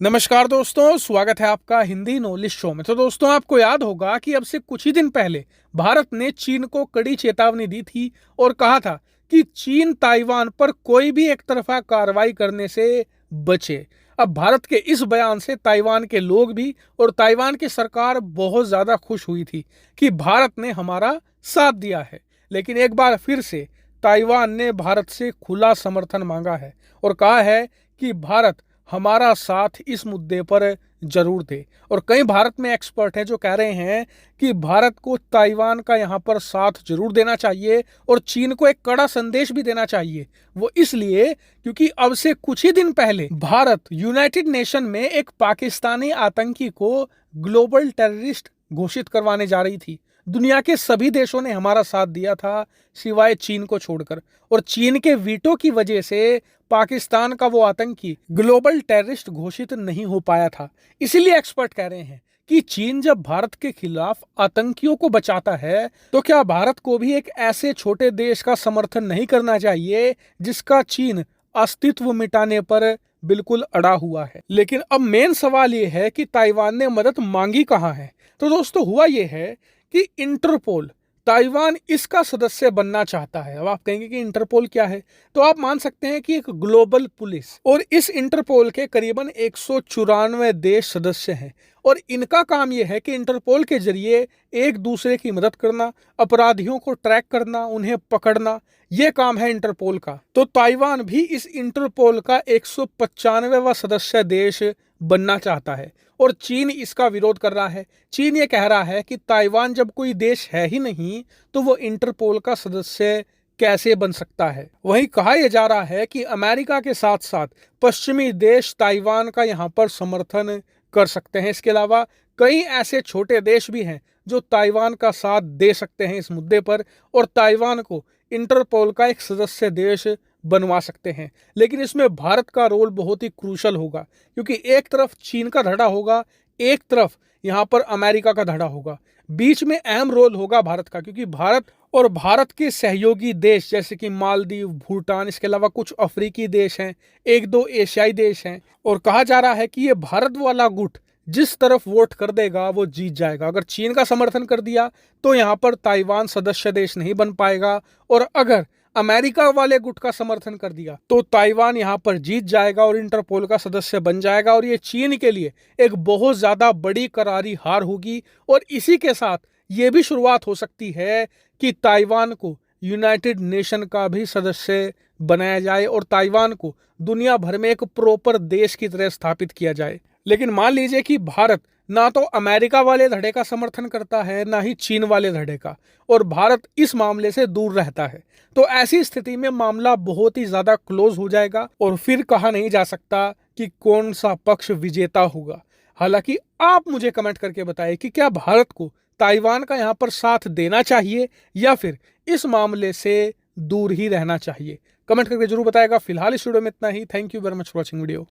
नमस्कार दोस्तों, स्वागत है आपका हिंदी नॉलेज शो में। तो दोस्तों, आपको याद होगा कि अब से कुछ ही दिन पहले भारत ने चीन को कड़ी चेतावनी दी थी और कहा था कि चीन ताइवान पर कोई भी एक तरफा कार्रवाई करने से बचे। अब भारत के इस बयान से ताइवान के लोग भी और ताइवान की सरकार बहुत ज्यादा खुश हुई थी कि भारत ने हमारा साथ दिया है। लेकिन एक बार फिर से ताइवान ने भारत से खुला समर्थन मांगा है और कहा है कि भारत हमारा साथ इस मुद्दे पर जरूर दे। और कई भारत में एक्सपर्ट हैं जो कह रहे हैं कि भारत को ताइवान का यहाँ पर साथ जरूर देना चाहिए और चीन को एक कड़ा संदेश भी देना चाहिए। वो इसलिए क्योंकि अब से कुछ ही दिन पहले भारत यूनाइटेड नेशन में एक पाकिस्तानी आतंकी को ग्लोबल टेररिस्ट घोषित करवाने जा रही थी। दुनिया के सभी देशों ने हमारा साथ दिया था सिवाय चीन को छोड़कर, और चीन के वीटो की वजह से पाकिस्तान का वो आतंकी ग्लोबल टेररिस्ट घोषित नहीं हो पाया था। इसीलिए एक्सपर्ट कह रहे हैं कि चीन जब भारत के खिलाफ आतंकियों को बचाता है तो क्या भारत को भी एक ऐसे छोटे देश का समर्थन नहीं करना चाहिए जिसका चीन अस्तित्व मिटाने पर बिल्कुल अड़ा हुआ है। लेकिन अब मेन सवाल ये है कि ताइवान ने मदद मांगी कहाँ है। तो दोस्तों, हुआ ये है कि इंटरपोल ताइवान इसका सदस्य बनना चाहता है। अब आप कहेंगे कि इंटरपोल क्या है, तो आप मान सकते हैं कि एक ग्लोबल पुलिस, और इस इंटरपोल के करीबन 194 देश सदस्य हैं और इनका काम यह है कि इंटरपोल के जरिए एक दूसरे की मदद करना, अपराधियों को ट्रैक करना, उन्हें पकड़ना, यह काम है इंटरपोल का। तो ताइवान भी इस इंटरपोल का 195वां सदस्य देश बनना चाहता है और चीन इसका विरोध कर रहा है। चीन ये कह रहा है कि ताइवान जब कोई देश है ही नहीं तो वो इंटरपोल का सदस्य कैसे बन सकता है। वहीं कहा यह जा रहा है कि अमेरिका के साथ साथ पश्चिमी देश ताइवान का यहाँ पर समर्थन कर सकते हैं। इसके अलावा कई ऐसे छोटे देश भी हैं जो ताइवान का साथ दे सकते हैं इस मुद्दे पर और ताइवान को इंटरपोल का एक सदस्य देश बनवा सकते हैं। लेकिन इसमें भारत का रोल बहुत ही क्रूशल होगा, क्योंकि एक तरफ चीन का धड़ा होगा, एक तरफ यहाँ पर अमेरिका का धड़ा होगा। बीच में अहम रोल होगा भारत का, क्योंकि भारत और भारत के सहयोगी देश जैसे कि मालदीव, भूटान, इसके अलावा कुछ अफ्रीकी देश हैं, एक दो एशियाई देश हैं, और कहा जा रहा है कि ये भारत वाला गुट जिस तरफ वोट कर देगा वो जीत जाएगा। अगर चीन का समर्थन कर दिया तो यहाँ पर ताइवान सदस्य देश नहीं बन पाएगा, और अगर अमेरिका वाले गुट का समर्थन कर दिया तो ताइवान यहाँ पर जीत जाएगा और इंटरपोल का सदस्य बन जाएगा। और ये चीन के लिए एक बहुत ज्यादा बड़ी करारी हार होगी, और इसी के साथ ये भी शुरुआत हो सकती है कि ताइवान को यूनाइटेड नेशन का भी सदस्य बनाया जाए और ताइवान को दुनिया भर में एक प्रॉपर देश की तरह स्थापित किया जाए। लेकिन मान लीजिए कि भारत ना तो अमेरिका वाले धड़े का समर्थन करता है ना ही चीन वाले धड़े का, और भारत इस मामले से दूर रहता है, तो ऐसी स्थिति में मामला बहुत ही ज्यादा क्लोज हो जाएगा और फिर कहा नहीं जा सकता कि कौन सा पक्ष विजेता होगा। हालांकि आप मुझे कमेंट करके बताएं कि क्या भारत को ताइवान का यहाँ पर साथ देना चाहिए या फिर इस मामले से दूर ही रहना चाहिए। कमेंट करके जरूर बताएगा। फिलहाल इस वीडियो में इतना ही। Thank you very much for watching video.